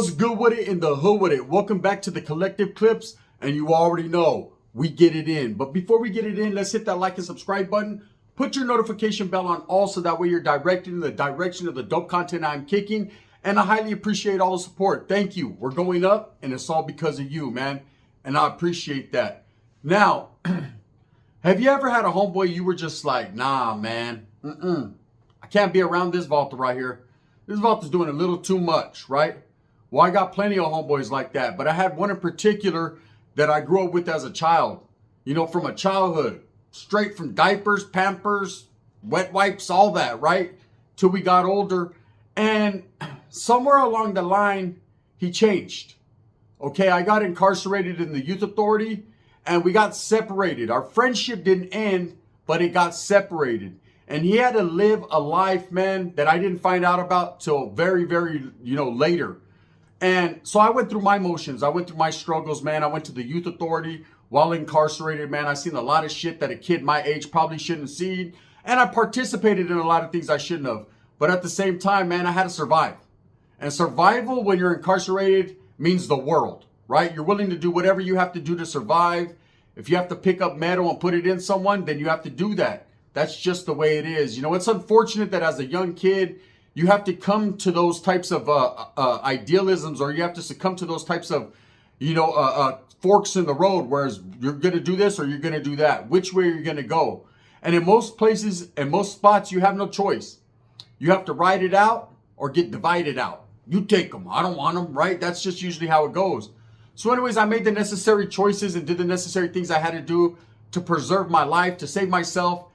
What's good with it in the hood with it? Welcome back to the collective clips, and you already know we get it in. But before we get it in, let's hit that like and subscribe button. Put your notification bell on all so that way you're directed in the direction of the dope content I'm kicking. And I highly appreciate all the support. Thank you. We're going up, and it's all because of you, man. And I appreciate that. Now, have you ever had a homeboy you were just like, nah, man, I can't be around this Volta right here. This Volta's doing a little too much, right? Well, I got plenty of homeboys like that, but I had one in particular that I grew up with as a child. You know, from a childhood, straight from diapers, Pampers, wet wipes, all that, right? Till we got older. And somewhere along the line, he changed. Okay, I got incarcerated in the youth authority and we got separated. Our friendship didn't end, but it got separated. And he had to live a life, man, that I didn't find out about till very, very, later. And so I went through my motions. I went through my struggles, man. I went to the youth authority while incarcerated, man. I seen a lot of shit that a kid my age probably shouldn't see. And I participated in a lot of things I shouldn't have. But at the same time, man, I had to survive. And survival when you're incarcerated means the world, right? You're willing to do whatever you have to do to survive. If you have to pick up metal and put it in someone, then you have to do that. That's just the way it is. You know, it's unfortunate that as a young kid, you have to come to those types of idealisms, or you have to succumb to those types of, forks in the road, whereas you're going to do this or you're going to do that. Which way are you going to go? And in most places, in most spots, you have no choice. You have to ride it out or get divided out. You take them. I don't want them, right? That's just usually how it goes. So anyways, I made the necessary choices and did the necessary things I had to do to preserve my life, to save myself,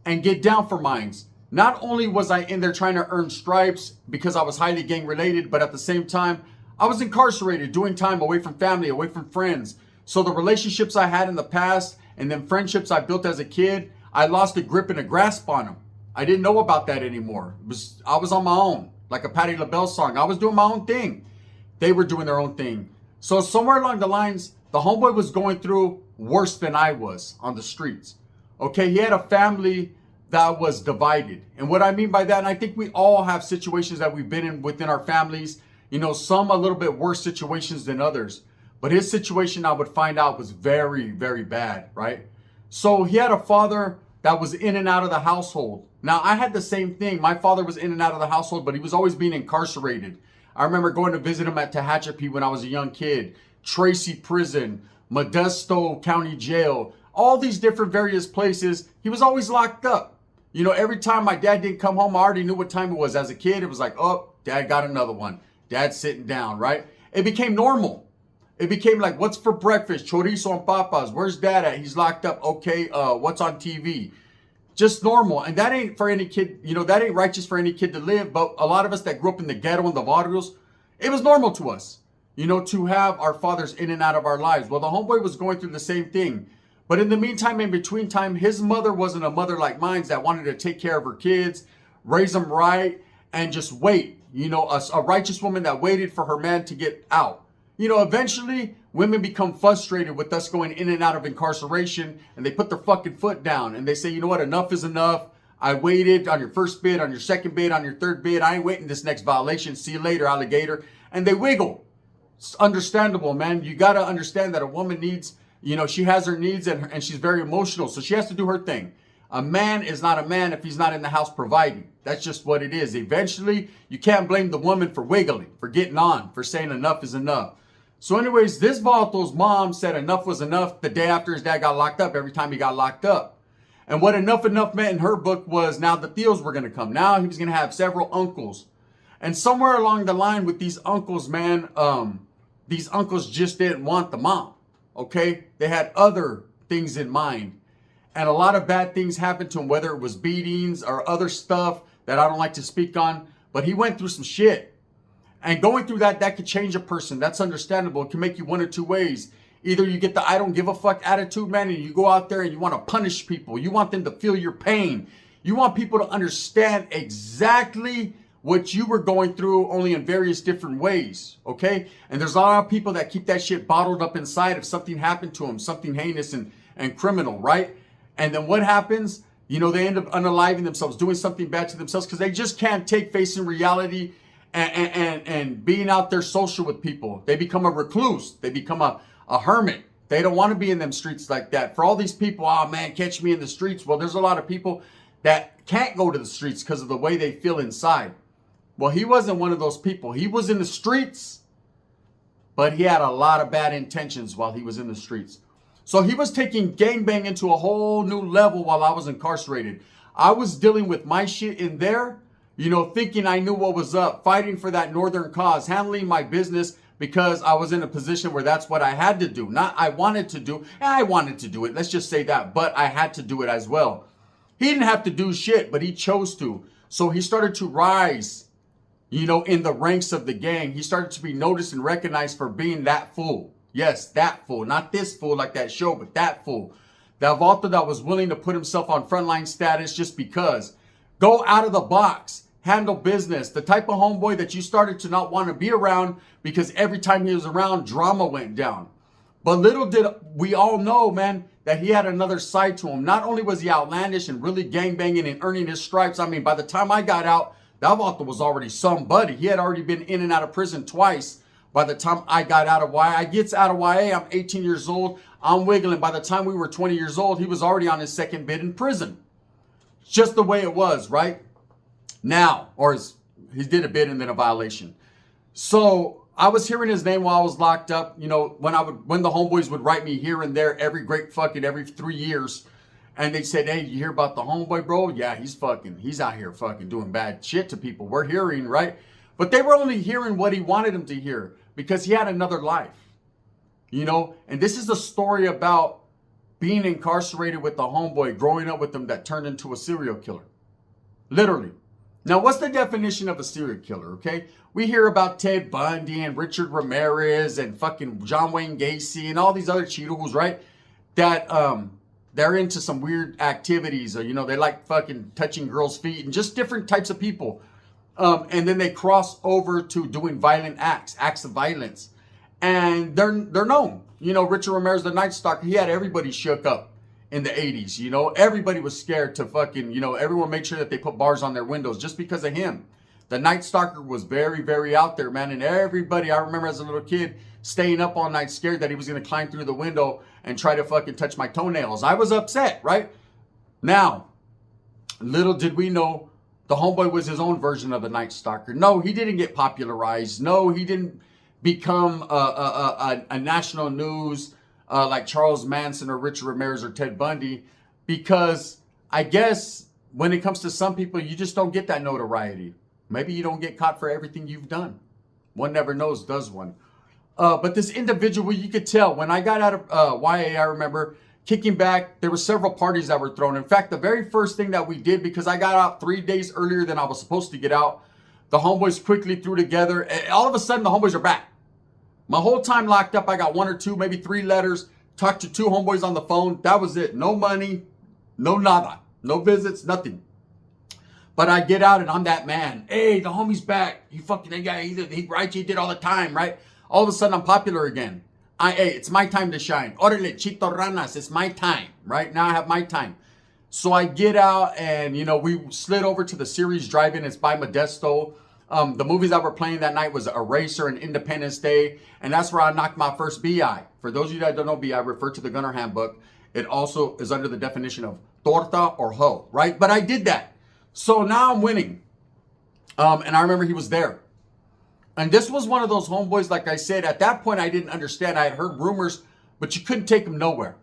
and get down for mines. Not only was I in there trying to earn stripes because I was highly gang related, but at the same time, I was incarcerated, doing time away from family, away from friends. So the relationships I had in the past and then friendships I built as a kid, I lost a grip and a grasp on them. I didn't know about that anymore. I was on my own, like a Patti LaBelle song. I was doing my own thing. They were doing their own thing. So somewhere along the lines, the homeboy was going through worse than I was on the streets. Okay, he had a family that was divided. And what I mean by that, and I think we all have situations that we've been in within our families, some a little bit worse situations than others. But his situation, I would find out, was very, very bad, right? So he had a father that was in and out of the household. Now, I had the same thing. My father was in and out of the household, but he was always being incarcerated. I remember going to visit him at Tehachapi when I was a young kid, Tracy Prison, Modesto County Jail, all these different various places. He was always locked up. Every time my dad didn't come home, I already knew what time it was. As a kid, it was like, oh, dad got another one. Dad's sitting down, right? It became normal. It became like, what's for breakfast? Chorizo and papas. Where's dad at? He's locked up. Okay, what's on TV? Just normal. And that ain't for any kid, that ain't righteous for any kid to live. But a lot of us that grew up in the ghetto and the barrios, it was normal to us, to have our fathers in and out of our lives. Well, the homeboy was going through the same thing. But in the meantime, in between time, his mother wasn't a mother like mine that wanted to take care of her kids, raise them right, and just wait. A righteous woman that waited for her man to get out. Eventually, women become frustrated with us going in and out of incarceration, and they put their fucking foot down, and they say, you know what, enough is enough. I waited on your first bid, on your second bid, on your third bid. I ain't waiting this next violation. See you later, alligator. And they wiggle. It's understandable, man. You got to understand that a woman needs... she has her needs and she's very emotional. So she has to do her thing. A man is not a man if he's not in the house providing. That's just what it is. Eventually, you can't blame the woman for wiggling, for getting on, for saying enough is enough. So anyways, this Valto's mom said enough was enough the day after his dad got locked up, every time he got locked up. And what enough meant in her book was now the Theos were going to come. Now he was going to have several uncles. And somewhere along the line with these uncles, man, these uncles just didn't want the mom. Okay, they had other things in mind. And a lot of bad things happened to him, whether it was beatings or other stuff that I don't like to speak on. But he went through some shit. And going through that could change a person. That's understandable. It can make you one or two ways. Either you get the I don't give a fuck attitude, man, and you go out there and you want to punish people. You want them to feel your pain. You want people to understand exactly what you were going through, only in various different ways, okay? And there's a lot of people that keep that shit bottled up inside if something happened to them, something heinous and criminal, right? And then what happens? They end up unaliving themselves, doing something bad to themselves because they just can't take facing reality and being out there social with people. They become a recluse. They become a hermit. They don't want to be in them streets like that. For all these people, oh man, catch me in the streets. Well, there's a lot of people that can't go to the streets because of the way they feel inside. Well, he wasn't one of those people. He was in the streets, but he had a lot of bad intentions while he was in the streets. So he was taking gangbang into a whole new level while I was incarcerated. I was dealing with my shit in there, you know, thinking I knew what was up, fighting for that northern cause, handling my business because I was in a position where that's what I had to do. Not I wanted to do. I wanted to do it. Let's just say that. But I had to do it as well. He didn't have to do shit, but he chose to. So he started to rise, you know, in the ranks of the gang. He started to be noticed and recognized for being that fool. Yes, that fool. Not this fool like that show, but that fool. That Vato that was willing to put himself on frontline status just because. Go out of the box. Handle business. The type of homeboy that you started to not want to be around because every time he was around, drama went down. But little did we all know, man, that he had another side to him. Not only was he outlandish and really gangbanging and earning his stripes. I mean, by the time I got out, that Vato was already somebody. He had already been in and out of prison twice. By the time I got out of YA, I gets out of YA, I'm 18 years old. I'm wiggling. By the time we were 20 years old, he was already on his second bid in prison. Just the way it was, right? Now, he did a bid and then a violation. So I was hearing his name while I was locked up. You know, when the homeboys would write me here and there every 3 years. And they said, hey, you hear about the homeboy, bro? Yeah, he's out here fucking doing bad shit to people. We're hearing, right? But they were only hearing what he wanted them to hear because he had another life, you know? And this is a story about being incarcerated with the homeboy, growing up with him that turned into a serial killer. Literally. Now, what's the definition of a serial killer, okay? We hear about Ted Bundy and Richard Ramirez and fucking John Wayne Gacy and all these other Cheetos, right? That, they're into some weird activities or, you know, they like fucking touching girls' feet and just different types of people. And then they cross over to doing violent acts of violence. And they're known. You know, Richard Ramirez, the Night Stalker, he had everybody shook up in the 80s. You know, everybody was scared to fucking, you know, everyone made sure that they put bars on their windows just because of him. The Night Stalker was very, very out there, man. And everybody, I remember as a little kid, staying up all night scared that he was going to climb through the window and try to fucking touch my toenails. I was upset, right? Now, little did we know the homeboy was his own version of the Night Stalker. No, he didn't get popularized. No, he didn't become a national news like Charles Manson or Richard Ramirez or Ted Bundy, because I guess when it comes to some people, you just don't get that notoriety. Maybe you don't get caught for everything you've done. One never knows, does one? But this individual, you could tell when I got out of YA, I remember kicking back. There were several parties that were thrown. In fact, the very first thing that we did, because I got out 3 days earlier than I was supposed to get out, the homeboys quickly threw together. And all of a sudden, the homeboys are back. My whole time locked up, I got 1 or 2, maybe 3 letters, talked to 2 homeboys on the phone. That was it. No money, no nada, no visits, nothing. But I get out and I'm that man. Hey, the homie's back. He fucking, he writes, he did all the time, right? All of a sudden, I'm popular again. Hey, it's my time to shine. Orale, chito ranas, it's my time, right? Now I have my time. So I get out and, you know, we slid over to the series drive-in. It's by Modesto. The movies that were playing that night was Eraser and Independence Day. And that's where I knocked my first BI. For those of you that don't know BI, refer to the Gunner Handbook. It also is under the definition of torta or hoe, right? But I did that. So now I'm winning. And I remember he was there. And this was one of those homeboys, like I said, at that point I didn't understand. I had heard rumors, but you couldn't take him nowhere.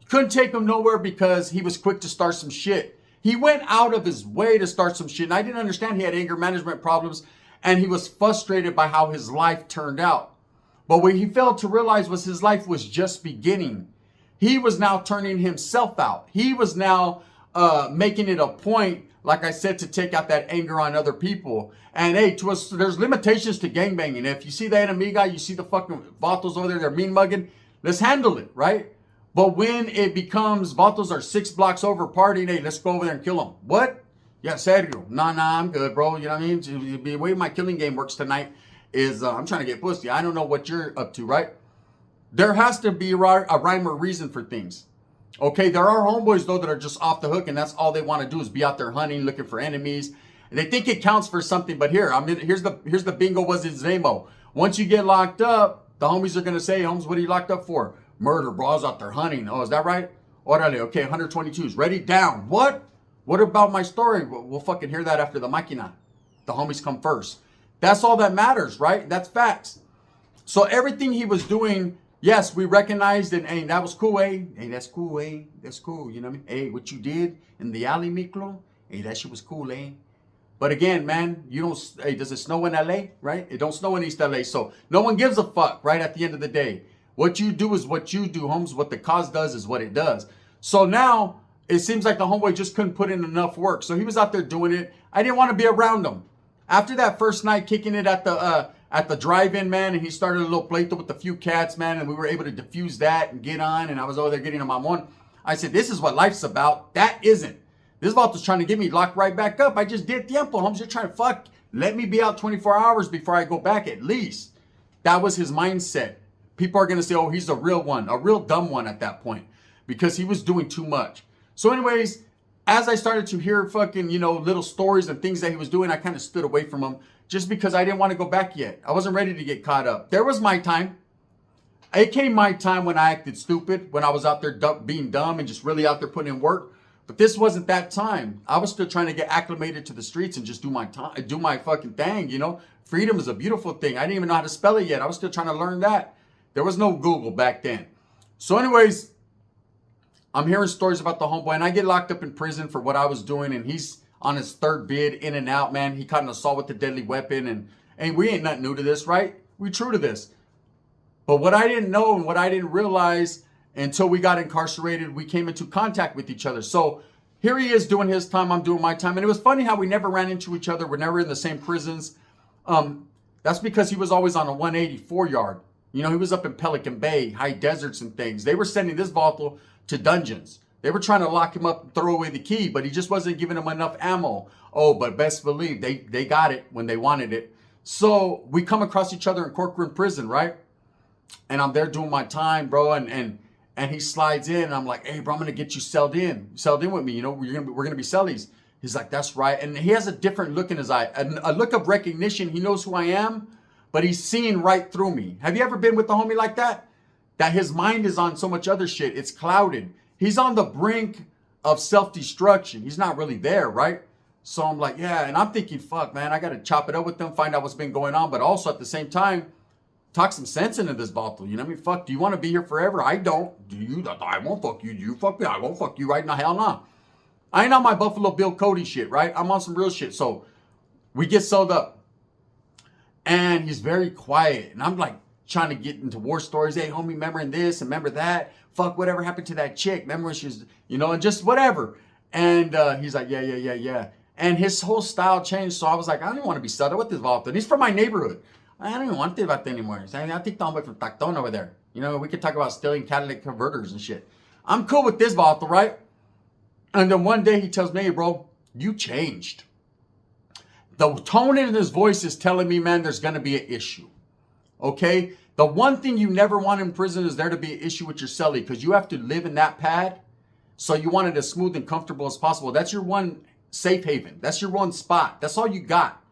You couldn't take him nowhere because he was quick to start some shit. He went out of his way to start some shit. And I didn't understand he had anger management problems. And he was frustrated by how his life turned out. But what he failed to realize was his life was just beginning. He was now turning himself out. He was now making it a point, like I said, to take out that anger on other people. And hey, to us, there's limitations to gangbanging. If you see the enemy guy, you see the fucking vatos over there, they're mean mugging, let's handle it, right? But when it becomes vatos are 6 blocks over partying, hey, let's go over there and kill them. What? Yeah, serio. Nah, I'm good, bro. You know what I mean? The way my killing game works tonight is I'm trying to get pussy. I don't know what you're up to, right? There has to be a rhyme or reason for things. Okay, there are homeboys, though, that are just off the hook, and that's all they want to do is be out there hunting, looking for enemies. And they think it counts for something, but here's the bingo was his name-o. Once you get locked up, the homies are gonna say, Holmes, what are you locked up for? Murder, bro. I was out there hunting. Oh, is that right? Orale, okay, 122s. Ready? Down. What? What about my story? We'll fucking hear that after the máquina. The homies come first. That's all that matters, right? That's facts. So everything he was doing, yes, we recognized it. Hey, that was cool, eh? Hey, that's cool, eh? That's cool, you know what I mean? Hey, what you did in the alley, Miklo? Hey, that shit was cool, eh? But again, man, hey, does it snow in LA, right? It don't snow in East LA, so no one gives a fuck, right? At the end of the day. What you do is what you do, Holmes. What the cause does is what it does. So now, it seems like the homeboy just couldn't put in enough work. So he was out there doing it. I didn't want to be around him. After that first night kicking it at the drive-in, man, and he started a little pleito with a few cats, man, and we were able to diffuse that and get on, and I was over there getting on my one. I said, this is what life's about. That isn't. This vault's trying to get me locked right back up. I just did tiempo, Holmes. You're trying to let me be out 24 hours before I go back at least. That was his mindset. People are going to say, oh, he's a real one, a real dumb one at that point because he was doing too much. So anyways, as I started to hear fucking, little stories and things that he was doing, I kind of stood away from him just because I didn't want to go back yet. I wasn't ready to get caught up. There was my time. It came my time when I acted stupid, when I was out there being dumb and just really out there putting in work. But this wasn't that time. I was still trying to get acclimated to the streets and just do my time, do my fucking thing, Freedom is a beautiful thing. I didn't even know how to spell it yet. I was still trying to learn that. There was no Google back then. So anyways, I'm hearing stories about the homeboy, and I get locked up in prison for what I was doing, and he's on his third bid, in and out, man. He caught an assault with a deadly weapon, and we ain't nothing new to this, right? We true to this. But what I didn't know and what I didn't realize until we got incarcerated, we came into contact with each other. So here he is doing his time, I'm doing my time. And it was funny how we never ran into each other. We're never in the same prisons. That's because he was always on a 184 yard. He was up in Pelican Bay, high deserts and things. They were sending this vato to dungeons. They were trying to lock him up and throw away the key, but he just wasn't giving them enough ammo. Oh, but best believe they got it when they wanted it. So we come across each other in Corcoran prison, right? And I'm there doing my time, bro, and he slides in, and I'm like, hey, bro, I'm gonna get you selled in with me. We're gonna be cellies. He's like, that's right. And he has a different look in his eye, a look of recognition. He knows who I am, but he's seeing right through me. Have you ever been with a homie like that? That his mind is on so much other shit. It's clouded. He's on the brink of self-destruction. He's not really there, right? So I'm like, yeah. And I'm thinking, fuck, man, I got to chop it up with them, find out what's been going on. But also at the same time, talk some sense into this bottle. You know what I mean? Fuck, do you want to be here forever? I don't. Do you? I won't fuck you. Do you fuck me? I won't fuck you right now. Hell no. I ain't on my Buffalo Bill Cody shit, right? I'm on some real shit. So we get sold up. And he's very quiet. And I'm like trying to get into war stories. Hey, homie, remembering this and remember that. Fuck, whatever happened to that chick. Remember when she was, and just whatever. And he's like, yeah. And his whole style changed. So I was like, I don't want to be settled with this vato. And he's from my neighborhood. I don't even want to about that anymore. I think the homeboy from Tacton over there. We could talk about stealing catalytic converters and shit. I'm cool with this vato, right? And then one day he tells me, hey, bro, you changed. The tone in his voice is telling me, man, there's going to be an issue. Okay? The one thing you never want in prison is there to be an issue with your cellie because you have to live in that pad. So you want it as smooth and comfortable as possible. That's your one safe haven. That's your one spot. That's all you got.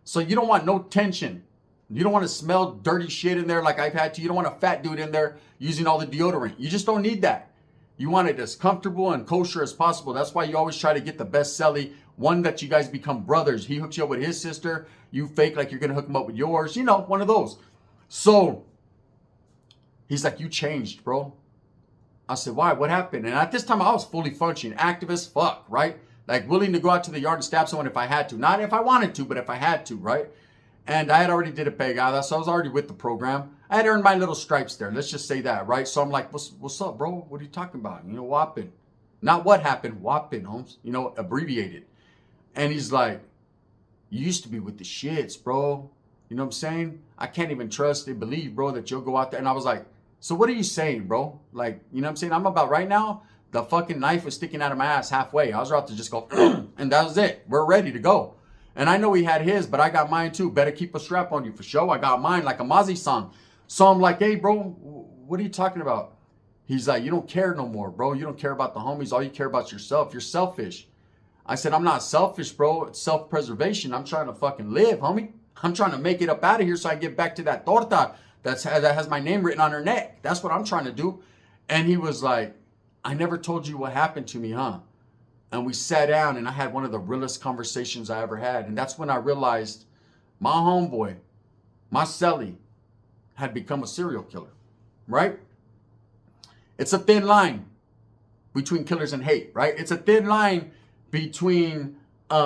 So you don't want no tension. You don't want to smell dirty shit in there like I've had to. You don't want a fat dude in there using all the deodorant. You just don't need that. You want it as comfortable and kosher as possible. That's why you always try to get the best cellie. One that you guys become brothers. He hooks you up with his sister. You fake like you're going to hook him up with yours. One of those. So he's like, you changed, bro. I said, why? What happened? And at this time, I was fully functioning. Active as fuck, right? Like willing to go out to the yard and stab someone if I had to. Not if I wanted to, but if I had to, right? And I had already did a pegada, so I was already with the program. I had earned my little stripes there. Let's just say that, right? So I'm like, what's up, bro? What are you talking about? What happened? Not what happened, what happened, Holmes? Abbreviated. And he's like, you used to be with the shits, bro. You know what I'm saying? I can't even trust and believe, bro, that you'll go out there. And I was like, so what are you saying, bro? Like, you know what I'm saying? I'm about right now, the fucking knife was sticking out of my ass halfway. I was about to just go, and that was it. We're ready to go. And I know he had his, but I got mine too. Better keep a strap on you for sure. I got mine like a Mozzie song. So I'm like, hey, bro, what are you talking about? He's like, you don't care no more, bro. You don't care about the homies. All you care about is yourself. You're selfish. I said, I'm not selfish, bro. It's self-preservation. I'm trying to fucking live, homie. I'm trying to make it up out of here so I get back to that torta that has my name written on her neck. That's what I'm trying to do. And he was like, I never told you what happened to me, huh? And we sat down and I had one of the realest conversations I ever had. And that's when I realized my homeboy, my celly, had become a serial killer, right? It's a thin line between killers and hate, right? It's a thin line between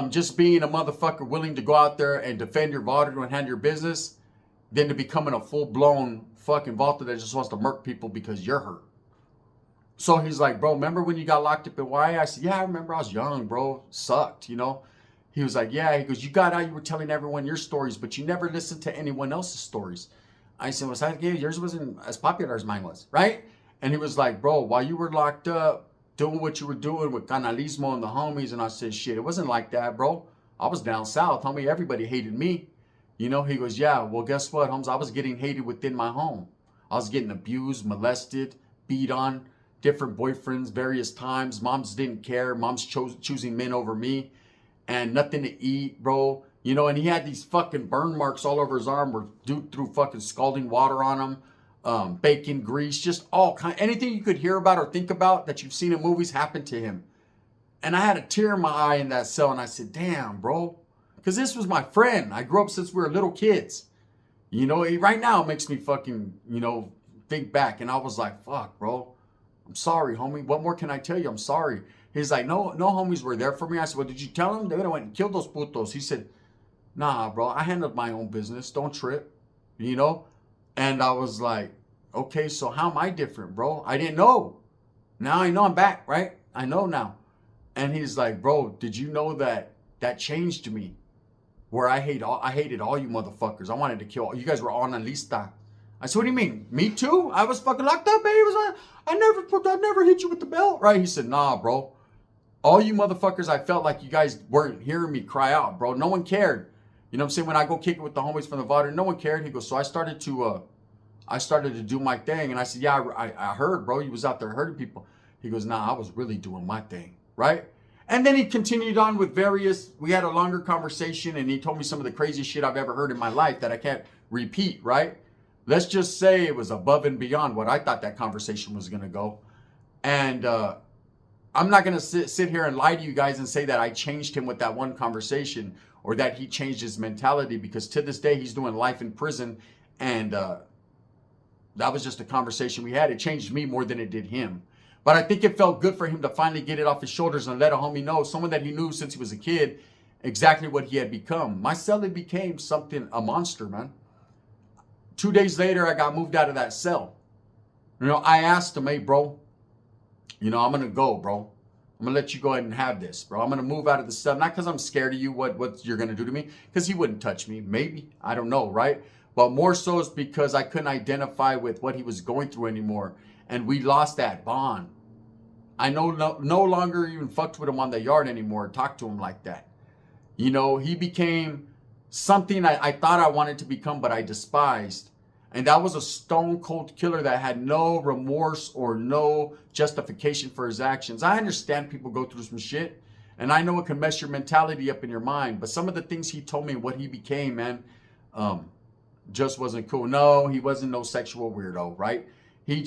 just being a motherfucker willing to go out there and defend your barrio and handle your business than to becoming a full-blown fucking vaulter that just wants to murk people because you're hurt. So he's like, bro, remember when you got locked up in YA? I said, yeah, I remember. I was young, bro. Sucked, you know? He was like, yeah. He goes, you got out, you were telling everyone your stories, but you never listened to anyone else's stories. I said, well, yours wasn't as popular as mine was, right? And he was like, bro, while you were locked up, doing what you were doing with Canalismo and the homies, and I said, shit, it wasn't like that, bro. I was down south, homie. Everybody hated me. You know, he goes, yeah, well, guess what, Holmes? I was getting hated within my home. I was getting abused, molested, beat on, different boyfriends, various times. Moms didn't care. Moms choosing men over me, and nothing to eat, bro. You know, and he had these fucking burn marks all over his arm where dude threw fucking scalding water on him. Bacon, grease, just all kind, anything you could hear about or think about that you've seen in movies happened to him. And I had a tear in my eye in that cell, and I said, damn, bro, because this was my friend. I grew up since we were little kids. You know, right now it makes me fucking, you know, think back. And I was like, fuck, bro, I'm sorry, homie. What more can I tell you? I'm sorry. He's like, no homies were there for me. I said, well, did you tell them? They would have went and killed those putos. He said, nah, bro, I handled my own business. Don't trip, you know? And I was like, okay, so how am I different, bro? I didn't know. Now I know I'm back, right? I know now. And he's like, bro, did you know that changed me? Where I hated all you motherfuckers. I wanted to kill you guys were on a lista. I said, what do you mean? Me too? I was fucking locked up, baby. I never hit you with the belt, right? He said, nah, bro. All you motherfuckers, I felt like you guys weren't hearing me cry out, bro. No one cared. You know what I'm saying? When I go kick it with the homies from the water, no one cared. He goes, so I started to do my thing. And I said, yeah, I heard, bro. You was out there hurting people. He goes, nah, I was really doing my thing, right? And then he continued on with we had a longer conversation, and he told me some of the craziest shit I've ever heard in my life that I can't repeat, right? Let's just say it was above and beyond what I thought that conversation was going to go. And I'm not going to sit here and lie to you guys and say that I changed him with that one conversation or that he changed his mentality, because to this day he's doing life in prison. And that was just a conversation we had. It changed me more than it did him. But I think it felt good for him to finally get it off his shoulders and let a homie know, someone that he knew since he was a kid, exactly what he had become. My cellie became a monster, man. 2 days later, I got moved out of that cell. You know, I asked him, hey, bro, you know, I'm going to go, bro. I'm going to let you go ahead and have this, bro. I'm going to move out of the cell. Not because I'm scared of you, what you're going to do to me. Because he wouldn't touch me. Maybe. I don't know, right? But more so is because I couldn't identify with what he was going through anymore. And we lost that bond. I no longer even fucked with him on the yard anymore. Talked to him like that. You know, he became something I thought I wanted to become, but I despised. And that was a stone cold killer that had no remorse or no justification for his actions. I understand people go through some shit, and I know it can mess your mentality up in your mind. But some of the things he told me, what he became, man, just wasn't cool. No, he wasn't no sexual weirdo, right? He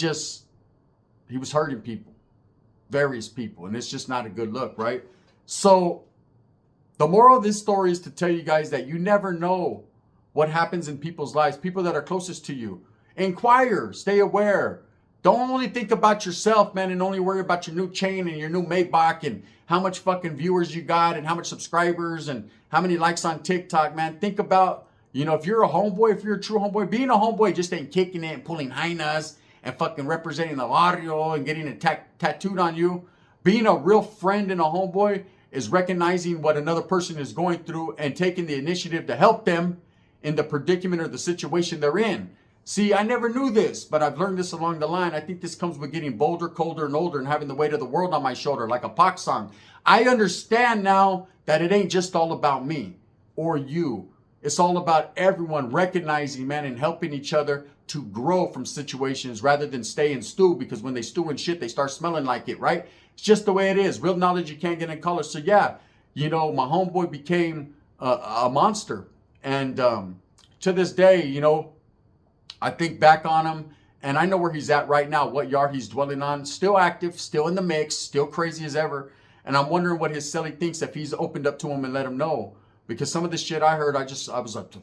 was hurting people, various people, and it's just not a good look, right? So the moral of this story is to tell you guys that you never know what happens in people's lives, people that are closest to you. Inquire, stay aware. Don't only think about yourself, man, and only worry about your new chain and your new Maybach and how much fucking viewers you got and how much subscribers and how many likes on TikTok, man. Think about, you know, if you're a homeboy, if you're a true homeboy, being a homeboy just ain't kicking it and pulling hyenas and fucking representing the barrio and getting it tattooed on you. Being a real friend and a homeboy is recognizing what another person is going through and taking the initiative to help them in the predicament or the situation they're in. See, I never knew this, but I've learned this along the line. I think this comes with getting bolder, colder, and older and having the weight of the world on my shoulder, like a Pac song. I understand now that it ain't just all about me or you. It's all about everyone recognizing, man, and helping each other to grow from situations rather than stay and stew, because when they stew and shit, they start smelling like it, right? It's just the way it is. Real knowledge you can't get in college. So yeah, you know, my homeboy became a monster. And to this day, you know, I think back on him and I know where he's at right now, what yard he's dwelling on. Still active, still in the mix, still crazy as ever. And I'm wondering what his celly thinks if he's opened up to him and let him know. Because some of the shit I heard, I was like,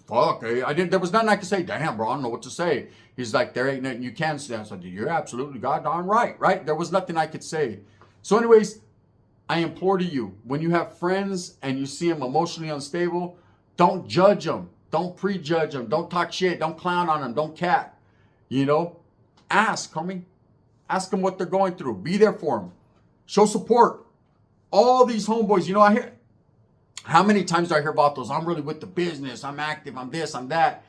fuck, there was nothing I could say. Damn, bro, I don't know what to say. He's like, there ain't nothing you can say. I was like, you're absolutely goddamn right? There was nothing I could say. So anyways, I implore to you, when you have friends and you see them emotionally unstable, don't judge them. Don't prejudge them. Don't talk shit. Don't clown on them. Don't cat. You know, ask, homie. Ask them what they're going through. Be there for them. Show support. All these homeboys, you know, I hear, how many times do I hear about those? I'm really with the business. I'm active. I'm this. I'm that.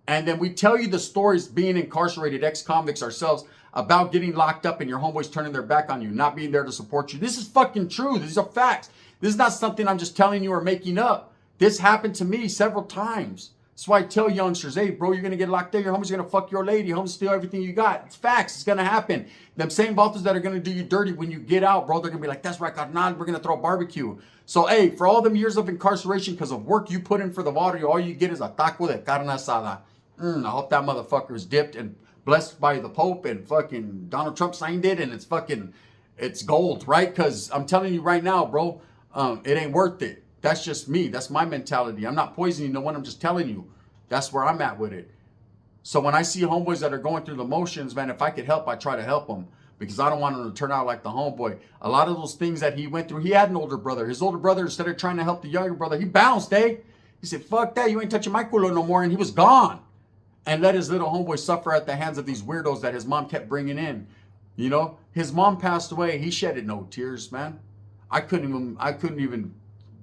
And then we tell you the stories being incarcerated, ex-convicts ourselves, about getting locked up and your homeboys turning their back on you, not being there to support you. This is fucking true. These are facts. This is not something I'm just telling you or making up. This happened to me several times. That's why I tell youngsters, hey, bro, you're going to get locked up. Your homie's going to fuck your lady. Your homie's steal everything you got. It's facts. It's going to happen. Them same vatos that are going to do you dirty when you get out, bro, they're going to be like, that's right, carnal. We're going to throw a barbecue. So, hey, for all them years of incarceration because of work you put in for the water, all you get is a taco de carne asada. I hope that motherfucker is dipped and blessed by the Pope and fucking Donald Trump signed it and it's gold, right? Because I'm telling you right now, bro, it ain't worth it. That's just me. That's my mentality. I'm not poisoning no one. I'm just telling you. That's where I'm at with it. So when I see homeboys that are going through the motions, man, if I could help, I try to help them because I don't want them to turn out like the homeboy. A lot of those things that he went through, he had an older brother. His older brother, instead of trying to help the younger brother, he bounced, eh? He said, fuck that. You ain't touching my culo no more. And he was gone. And let his little homeboy suffer at the hands of these weirdos that his mom kept bringing in. You know, his mom passed away. He shedded no tears, man. I couldn't even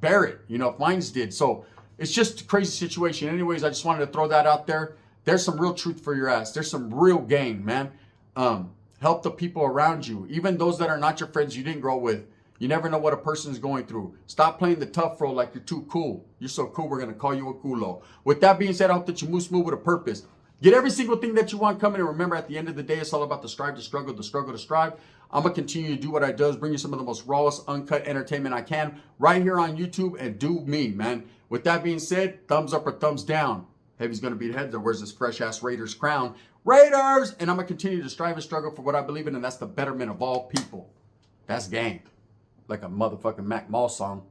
bear it, you know, if mine did. So it's just a crazy situation. Anyways, I just wanted to throw that out there. There's some real truth for your ass. There's some real game, man. Help the people around you. Even those that are not your friends you didn't grow with. You never know what a person is going through. Stop playing the tough role like you're too cool. You're so cool, we're going to call you a culo. With that being said, I hope that you move smooth with a purpose. Get every single thing that you want coming. And remember, at the end of the day, it's all about the strive, the struggle, the struggle, to strive. I'm going to continue to do what I do, bring you some of the most rawest, uncut entertainment I can right here on YouTube and do me, man. With that being said, thumbs up or thumbs down. Heavy's going to beat heads. There wears this fresh-ass Raiders crown. Raiders! And I'm going to continue to strive and struggle for what I believe in, and that's the betterment of all people. That's gang. Like a motherfucking Mac Mall song.